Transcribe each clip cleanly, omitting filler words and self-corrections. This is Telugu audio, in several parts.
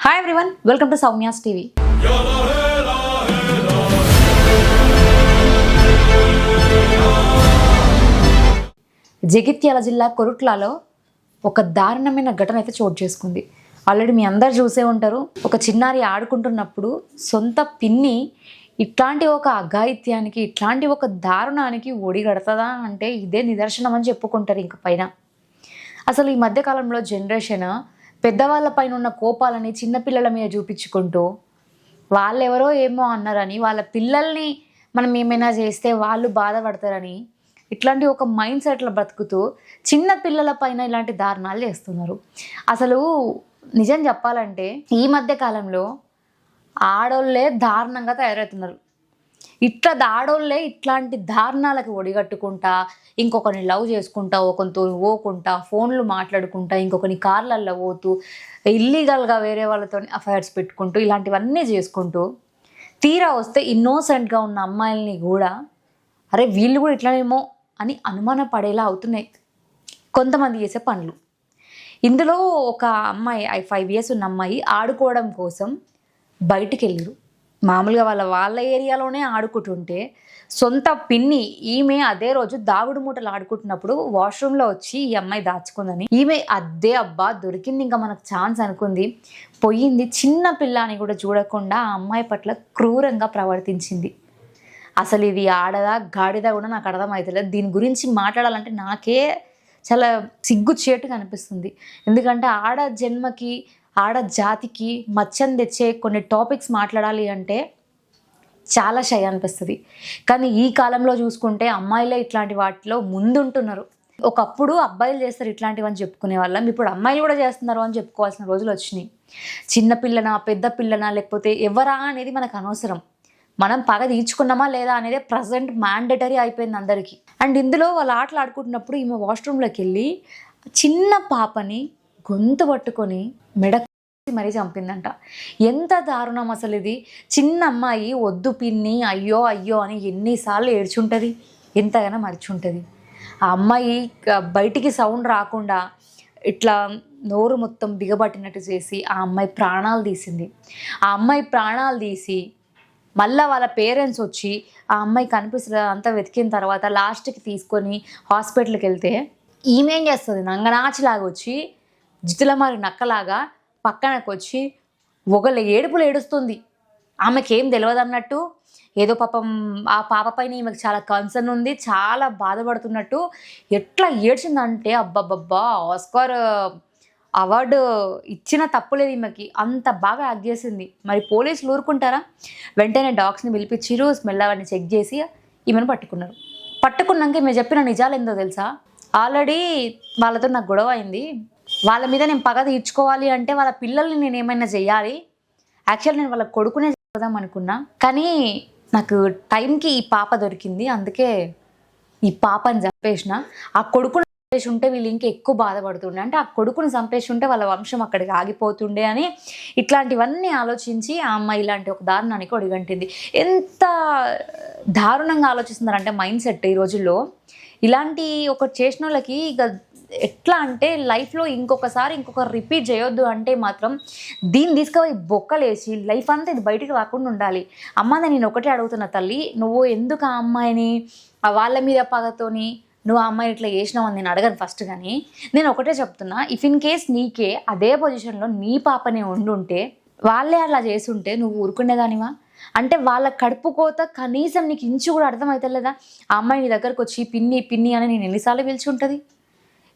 Hi everyone, welcome to Soumya's TV. Jagtial జిల్లా కొరుట్లలో ఒక దారుణమైన ఘటన అయితే చోటు చేసుకుంది. ఆల్రెడీ మీ అందరు చూసే ఉంటారు. ఒక చిన్నారి ఆడుకుంటున్నప్పుడు సొంత పిన్ని ఇట్లాంటి ఒక అఘాయిత్యానికి, ఇట్లాంటి ఒక దారుణానికి ఒడిగడుతుందా అంటే ఇదే నిదర్శనం అని చెప్పుకుంటారు. ఇంక పైన అసలు ఈ మధ్యకాలంలో జనరేషన్ పెద్దవాళ్ళ పైన ఉన్న కోపాలని చిన్నపిల్లల మీద చూపించుకుంటూ వాళ్ళెవరో ఏమో అన్నారని, వాళ్ళ పిల్లల్ని మనం ఏమైనా చేస్తే వాళ్ళు బాధపడతారని, ఇట్లాంటి ఒక మైండ్ సెట్లో బ్రతుకుతూ చిన్న పిల్లల పైన ఇలాంటి దారుణాలు చేస్తున్నారు. అసలు నిజం చెప్పాలంటే ఈ మధ్య కాలంలో ఆడోళ్ళే దారుణంగా తయారవుతున్నారు. ఆడోళ్ళే ఇట్లాంటి దారుణాలకు ఒడిగట్టుకుంటా, ఇంకొకరిని లవ్ చేసుకుంటా, ఒకరితో పోకుంటా, ఫోన్లు మాట్లాడుకుంటా, ఇంకొకరిని కార్లల్లో పోతూ, ఇల్లీగల్గా వేరే వాళ్ళతో అఫైర్స్ పెట్టుకుంటూ, ఇలాంటివన్నీ చేసుకుంటూ తీరా వస్తే ఇన్నోసెంట్గా ఉన్న అమ్మాయిల్ని కూడా అరే వీళ్ళు కూడా ఇట్లానేమో అని అనుమానపడేలా అవుతున్నాయి కొంతమంది చేసే పనులు. ఇందులో ఒక అమ్మాయి 5 years ఉన్న అమ్మాయి ఆడుకోవడం కోసం బయటికి వెళ్ళారు. మామూలుగా వాళ్ళ ఏరియాలోనే ఆడుకుంటుంటే సొంత పిన్ని ఈమె అదే రోజు దాగుడు మూటలు ఆడుకుంటున్నప్పుడు వాష్రూమ్లో వచ్చి ఈ అమ్మాయి దాచుకుందని, ఈమె అదే అబ్బా దొరికింది ఇంకా మనకు ఛాన్స్ అనుకుంది, పోయింది. చిన్న పిల్ల అని కూడా చూడకుండా ఆ అమ్మాయి పట్ల క్రూరంగా ప్రవర్తించింది. అసలు ఇది ఆడదా గాడిదా కూడా నాకు అర్థమవుతలేదు. దీని గురించి మాట్లాడాలంటే నాకే చాలా సిగ్గుచేటుగా అనిపిస్తుంది. ఎందుకంటే ఆడ జన్మకి, ఆడ జాతికి మచ్చని తెచ్చే కొన్ని టాపిక్స్ మాట్లాడాలి అంటే చాలా షై అనిపిస్తుంది. కానీ ఈ కాలంలో చూసుకుంటే అమ్మాయిలే ఇట్లాంటి వాటిలో ముందుంటున్నారు. ఒకప్పుడు అబ్బాయిలు చేస్తారు ఇట్లాంటివని చెప్పుకునే వాళ్ళం, ఇప్పుడు అమ్మాయిలు కూడా చేస్తున్నారు అని చెప్పుకోవాల్సిన రోజులు వచ్చినాయి. చిన్నపిల్లనా పెద్ద పిల్లనా లేకపోతే ఎవరా అనేది మనకు అనవసరం. మనం పగ తీర్చుకున్నామా లేదా అనేది ప్రజెంట్ మ్యాండేటరీ అయిపోయింది అందరికీ. అండ్ ఇందులో వాళ్ళు ఆటలు ఆడుకుంటున్నప్పుడు ఈమె వాష్రూమ్లోకి వెళ్ళి చిన్న పాపని గొంతు పట్టుకొని మెడ మరీ చంపిందంట. ఎంత దారుణం అసలు ఇది! చిన్న అమ్మాయి వద్దు పిన్ని అయ్యో అయ్యో అని ఎన్నిసార్లు ఏడ్చుంటుంది, ఎంతగానో మర్చుంటుంది. ఆ అమ్మాయి బయటికి సౌండ్ రాకుండా ఇట్లా నోరు మొత్తం బిగబట్టినట్టు చేసి ఆ అమ్మాయి ప్రాణాలు తీసింది. ఆ అమ్మాయి ప్రాణాలు తీసి మళ్ళీ వాళ్ళ పేరెంట్స్ వచ్చి ఆ అమ్మాయి కనిపిస్తుంది అంతా వెతికిన తర్వాత లాస్ట్కి తీసుకొని హాస్పిటల్కి వెళ్తే ఈమె ఏం చేస్తుంది, నంగనాచిలాగా వచ్చి జితులమారి నక్కలాగా పక్కనకు వచ్చి ఏడుపులు ఏడుస్తుంది. ఆమెకేం తెలియదు అన్నట్టు, ఏదో పాపం ఆ పాప పైన ఈమెకు చాలా కన్సర్న్ ఉంది, చాలా బాధపడుతున్నట్టు ఎట్లా ఏడ్చిందంటే అబ్బబ్బబ్బా ఆస్కార్ అవార్డు ఇచ్చిన తప్పులేదు ఈమెకి, అంత బాగా యాక్ట్ చేసింది. మరి పోలీసులు ఊరుకుంటారా? వెంటనే డాగ్స్ని పిలిపించిరు, స్మెల్ అవన్నీ చెక్ చేసి ఈమెను పట్టుకున్నారు. పట్టుకున్నాక ఈమె చెప్పిన నిజాలు ఏందో తెలుసా? ఆల్రెడీ వాళ్ళతో నాకు గొడవ అయింది, వాళ్ళ మీద నేను పగ తీర్చుకోవాలి అంటే వాళ్ళ పిల్లల్ని నేను ఏమైనా చెయ్యాలి, యాక్చువల్ నేను వాళ్ళ కొడుకునే చేద్దాం అనుకున్నా, కానీ నాకు టైంకి ఈ పాప దొరికింది, అందుకే ఈ పాపని చంపేసిన. ఆ కొడుకుని చంపేసి ఉంటే వీళ్ళు ఇంకా ఎక్కువ బాధపడుతుండే, అంటే ఆ కొడుకుని చంపేసి ఉంటే వాళ్ళ వంశం అక్కడికి ఆగిపోతుండే అని ఇట్లాంటివన్నీ ఆలోచించి ఆ అమ్మాయి ఇలాంటి ఒక దారుణానికి ఒడిగంటింది. ఎంత దారుణంగా ఆలోచిస్తున్నారంటే మైండ్ సెట్ ఈ రోజుల్లో. ఇలాంటి ఒకటి చేసిన వాళ్ళకి ఇక ఎట్లా అంటే లైఫ్లో ఇంకొకరు రిపీట్ చేయొద్దు అంటే మాత్రం దీన్ని తీసుకుపోయి బొక్కలేసి లైఫ్ అంతా ఇది బయటికి రాకుండా ఉండాలి. అమ్మ నేను ఒకటే అడుగుతున్నా తల్లి, నువ్వు ఎందుకు ఆ అమ్మాయిని వాళ్ళ మీద పగతోని నువ్వు ఆ అమ్మాయిని ఇట్లా చేసినావు అని నేను అడగను ఫస్ట్. కానీ నేను ఒకటే చెప్తున్నా, ఇఫ్ ఇన్ కేస్ నీకే అదే పొజిషన్లో నీ పాపనే ఉండుంటే, వాళ్ళే అలా చేసుంటే నువ్వు ఊరుకునేదానివా? అంటే వాళ్ళ కడుపు కోత కనీసం నీకు ఇంచు కూడా అర్థమవుతలేదా? ఆ అమ్మాయి నీ దగ్గరకు వచ్చి పిన్ని పిన్ని అని నేను ఎన్నిసార్లు పిలిచి ఉంటుంది,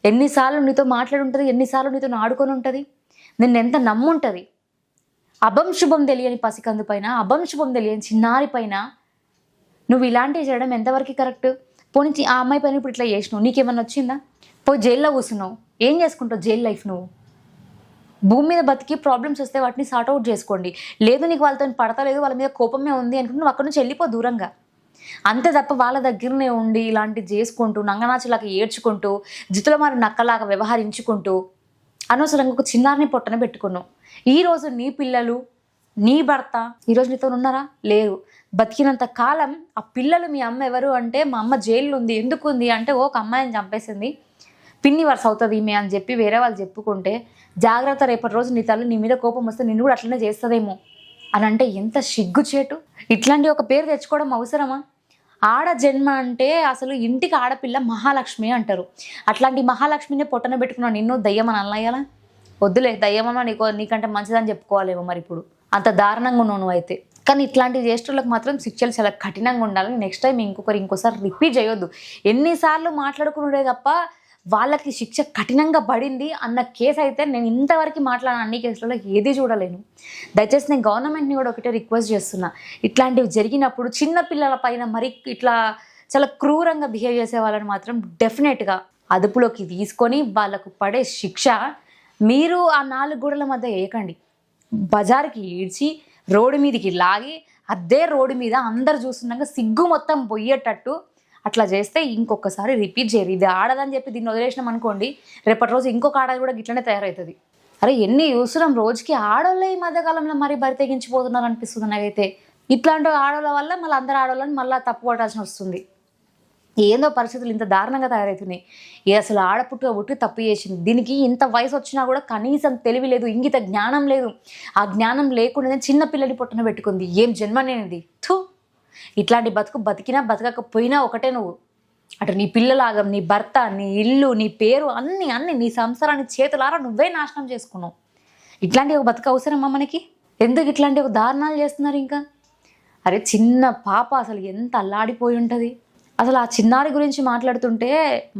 ఎన్నిసార్లు నీతో మాట్లాడి ఉంటుంది, ఎన్నిసార్లు నీతో ఆడుకొని ఉంటుంది, నిన్ను ఎంత నమ్ముంటుంది. అభం శుభం తెలియని పసికందు పైన, అభం శుభం తెలియని చిన్నారి పైన నువ్వు ఇలాంటివి చేయడం ఎంతవరకు కరెక్ట్? పోనీ ఆ అమ్మాయి పైన ఇప్పుడు ఇట్లా చేసినావు, నీకేమన్నా వచ్చిందా? పోయి జైల్లో కూర్చున్నావు, ఏం చేసుకుంటావు జైలు లైఫ్? నువ్వు భూమి మీద బతికి ప్రాబ్లమ్స్ వస్తే వాటిని సార్ట్అవుట్ చేసుకోండి. లేదు నీకు వాళ్ళతో పడతలేదు, వాళ్ళ మీద కోపమే ఉంది అనుకుంటే నువ్వు అక్కడి నుంచి వెళ్ళిపో దూరంగా. అంతే తప్ప వాళ్ళ దగ్గరనే ఉండి ఇలాంటివి చేసుకుంటూ నంగనాచిలాగా ఏడ్చుకుంటూ జితులమారి నక్కలాగా వ్యవహరించుకుంటూ అనవసరంగా ఒక చిన్నారిని పొట్టన పెట్టుకున్నావు. ఈరోజు నీ పిల్లలు నీ భర్త ఈరోజు నీతో ఉన్నారా? లేరు. బతికినంత కాలం ఆ పిల్లలు మీ అమ్మ ఎవరు అంటే మా అమ్మ జైల్లో ఉంది, ఎందుకు ఉంది అంటే ఒక అమ్మాయిని చంపేసింది, పిన్ని వరుస అవుతుంది ఈమె అని చెప్పి వేరే వాళ్ళు చెప్పుకుంటే జాగ్రత్త, రేపటి రోజు నీ తల్లి నీ మీద కోపం వస్తే నిన్ను కూడా అట్లనే చేస్తుందేమో అని అంటే ఎంత సిగ్గుచేటు. ఇట్లాంటి ఒక పేరు తెచ్చుకోవడం అవసరమా? ఆడ జన్మ అంటే అసలు ఇంటికి ఆడపిల్ల మహాలక్ష్మి అంటారు. అట్లాంటి మహాలక్ష్మిని పొట్టన పెట్టుకున్నావు నిన్ను దయ్యమని అన్నయ్యాలా? వద్దులే, దయ్యమన్నా నీకంటే మంచిదని చెప్పుకోవాలేమో మరి. ఇప్పుడు అంత దారుణంగా ఉన్నావు నువ్వు అయితే. కానీ ఇట్లాంటి జ్యేష్ఠులకు మాత్రం శిక్షలు చాలా కఠినంగా ఉండాలి. నెక్స్ట్ టైం ఇంకోసారి రిపీట్ చేయొద్దు. ఎన్నిసార్లు మాట్లాడుకున్నాడే తప్ప వాళ్ళకి శిక్ష కఠినంగా పడింది అన్న కేసు అయితే నేను ఇంతవరకు మాట్లాడిన అన్ని కేసులలో ఏది చూడలేను. దయచేసి నేను గవర్నమెంట్ని కూడా ఒకటే రిక్వెస్ట్ చేస్తున్నా, ఇట్లాంటివి జరిగినప్పుడు చిన్న పిల్లల పైన మరి ఇట్లా చాలా క్రూరంగా బిహేవ్ చేసే వాళ్ళని మాత్రం డెఫినెట్గా అదుపులోకి తీసుకొని వాళ్ళకు పడే శిక్ష మీరు ఆ 4 గోడల మధ్య వేయకండి. బజార్కి ఈడ్చి రోడ్డు మీదకి లాగి అదే రోడ్డు మీద అందరు చూస్తున్నాక సిగ్గు మొత్తం పోయేటట్టు అట్లా చేస్తే ఇంకొకసారి రిపీట్ చేయరు. ఇది ఆడదని చెప్పి దీన్ని వదిలేసినాం అనుకోండి, రేపటి రోజు ఇంకొక ఆడది కూడా గిట్లనే తయారవుతుంది. అరే ఎన్ని చూస్తున్నాం రోజుకి. ఆడోళ్ళే ఈ మధ్యకాలంలో మరీ బరి తెగించిపోతున్నారు అనిపిస్తుంది నాకైతే. ఇట్లాంటి ఆడోళ్ళ వల్ల మళ్ళీ అందరు ఆడోళ్ళని మళ్ళీ తప్పు పట్టాల్సి వస్తుంది. ఏందో పరిస్థితులు ఇంత దారుణంగా తయారవుతున్నాయి. అసలు ఆడపుట్టుగా తప్పు చేసింది, దీనికి ఇంత వయసు వచ్చినా కూడా కనీసం తెలివి లేదు, ఇంగిత జ్ఞానం లేదు. ఆ జ్ఞానం లేకుండా చిన్న పిల్లని పొట్టన పెట్టుకుంది. ఏం జన్మనేది. థూ, ఇట్లాంటి బతికినా బతకకపోయినా ఒకటే నువ్వు. అటు నీ పిల్లలాగా నీ భర్త, నీ ఇల్లు, నీ పేరు అన్ని నీ సంసారాన్ని చేతులారా నువ్వే నాశనం చేసుకున్నావు. ఇట్లాంటి ఒక బతుకు అవసరమా మనకి? ఎందుకు ఇట్లాంటి ఒక దారుణాలు చేస్తున్నారు ఇంకా? అరే చిన్న పాప అసలు ఎంత అల్లాడిపోయి ఉంటుంది. అసలు ఆ చిన్నారి గురించి మాట్లాడుతుంటే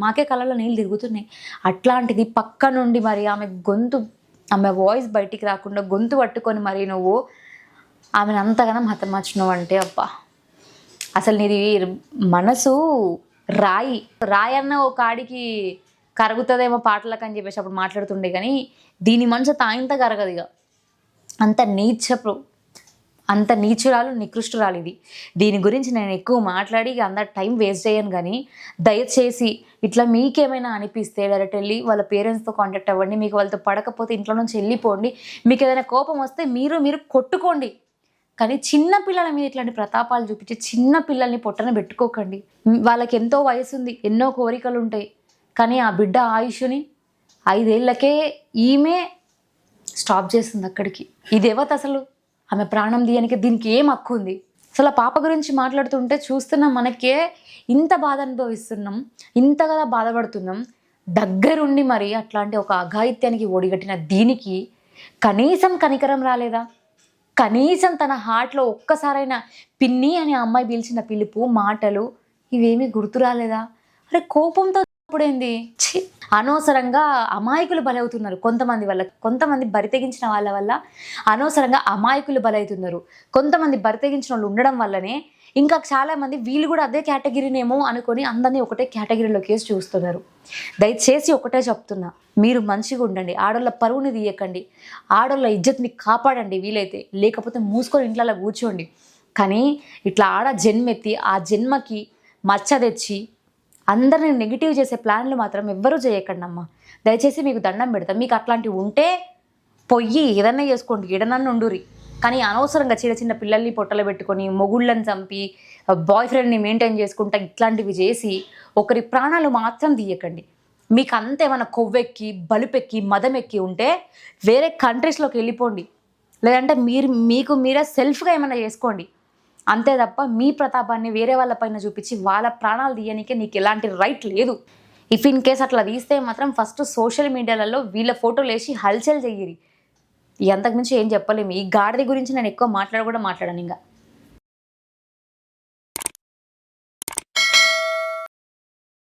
మాకే కళ్ళలో నీళ్ళు తిరుగుతున్నాయి. అట్లాంటిది పక్క నుండి మరి ఆమె వాయిస్ బయటికి రాకుండా గొంతు పట్టుకొని మరి నువ్వు ఆమెను అంతగానం హతమార్చినావు అంటే అబ్బా, అసలు నీది మనసు రాయి అన్న ఒక ఆడికి కరుగుతుందేమో పాటలకు అని చెప్పేసి అప్పుడు మాట్లాడుతుండే, కానీ దీని మనసు తాయింత కరగదు. ఇక అంత నీచురాలు నికృష్టురాలు ఇది. దీని గురించి నేను ఎక్కువ మాట్లాడి అందరు టైం వేస్ట్ చేయను. కానీ దయచేసి ఇట్లా మీకేమైనా అనిపిస్తే డైరెక్ట్ వెళ్ళి వాళ్ళ పేరెంట్స్తో కాంటాక్ట్ అవ్వండి. మీకు వాళ్ళతో పడకపోతే ఇంట్లో నుంచి వెళ్ళిపోండి. మీకు ఏదైనా కోపం వస్తే మీరు కొట్టుకోండి. కానీ చిన్న పిల్లల మీద ఇట్లాంటి ప్రతాపాలు చూపించి చిన్న పిల్లల్ని పొట్టన పెట్టుకోకండి. వాళ్ళకి ఎంతో వయసు ఉంది, ఎన్నో కోరికలు ఉంటాయి. కానీ ఆ బిడ్డ ఆయుష్ని 5 ఏళ్ళకే ఈమె స్టాప్ చేస్తుంది అక్కడికి. ఇదేవత అసలు ఆమె ప్రాణం తీయడానికి దీనికి ఏం హక్కు ఉంది? అసలు ఆ పాప గురించి మాట్లాడుతుంటే చూస్తున్నాం, మనకే ఇంత బాధ అనుభవిస్తున్నాం, ఇంతగా బాధపడుతున్నాం. దగ్గరుండి మరి అట్లాంటి ఒక అఘాయిత్యానికి ఒడిగట్టిన దీనికి కనీసం కనికరం రాలేదా? కనీసం తన హార్ట్లో ఒక్కసారైనా పిన్ని అని అమ్మాయి పిలిచిన పిలుపు, మాటలు ఇవేమీ గుర్తు రాలేదా? అరే కోపంతో ఇప్పుడేంది? అనవసరంగా అమాయకులు బలవుతున్నారు కొంతమంది బరి తెగించిన వాళ్ళ వల్ల అనవసరంగా అమాయకులు బలవుతున్నారు. కొంతమంది బరి తెగించిన వాళ్ళు ఉండడం వల్లనే ఇంకా చాలామంది వీళ్ళు కూడా అదే కేటగిరీనేమో అనుకొని అందరినీ ఒకటే కేటగిరీలోకి వేసి చూస్తున్నారు. దయచేసి ఒకటే చెప్తున్నా, మీరు మంచిగా ఉండండి. ఆడోళ్ళ పరువుని తీయకండి, ఆడోళ్ళ ఇజ్జత్ని కాపాడండి వీలైతే. లేకపోతే మూసుకొని ఇంట్లో కూర్చోండి. కానీ ఇట్లా ఆడ జన్మెత్తి ఆ జన్మకి మచ్చ తెచ్చి అందరిని నెగిటివ్ చేసే ప్లాన్లు మాత్రం ఎవ్వరూ చేయకండి అమ్మ. దయచేసి మీకు దండం పెడతాం. మీకు అట్లాంటివి ఉంటే పొయ్యి ఏదన్నా చేసుకోండి, ఎడనన్ను ఉండురి. కానీ అనవసరంగా చిన్న పిల్లల్ని పొట్టలో పెట్టుకొని మొగుళ్ళని చంపి బాయ్ ఫ్రెండ్ని మెయింటైన్ చేసుకుంటా ఇట్లాంటివి చేసి ఒకరి ప్రాణాలు మాత్రం తీయకండి. మీకు అంతేమైనా కొవ్వెక్కి బలుపెక్కి మదం ఎక్కి ఉంటే వేరే కంట్రీస్లోకి వెళ్ళిపోండి. లేదంటే మీకు మీరే సెల్ఫ్గా ఏమైనా చేసుకోండి. అంతే తప్ప మీ ప్రతాపాన్ని వేరే వాళ్ళ పైన చూపించి వాళ్ళ ప్రాణాలు తీయనికే నీకు ఎలాంటి రైట్ లేదు. ఇఫ్ ఇన్ కేస్ అట్లా తీస్తే మాత్రం ఫస్ట్ సోషల్ మీడియాలలో వీళ్ళ ఫోటోలు వేసి హల్చల్ చెయ్యిరి. అంతకుమించి ఏం చెప్పలేము. ఈ గాడిద గురించి నేను ఎక్కువ మాట్లాడను ఇంకా.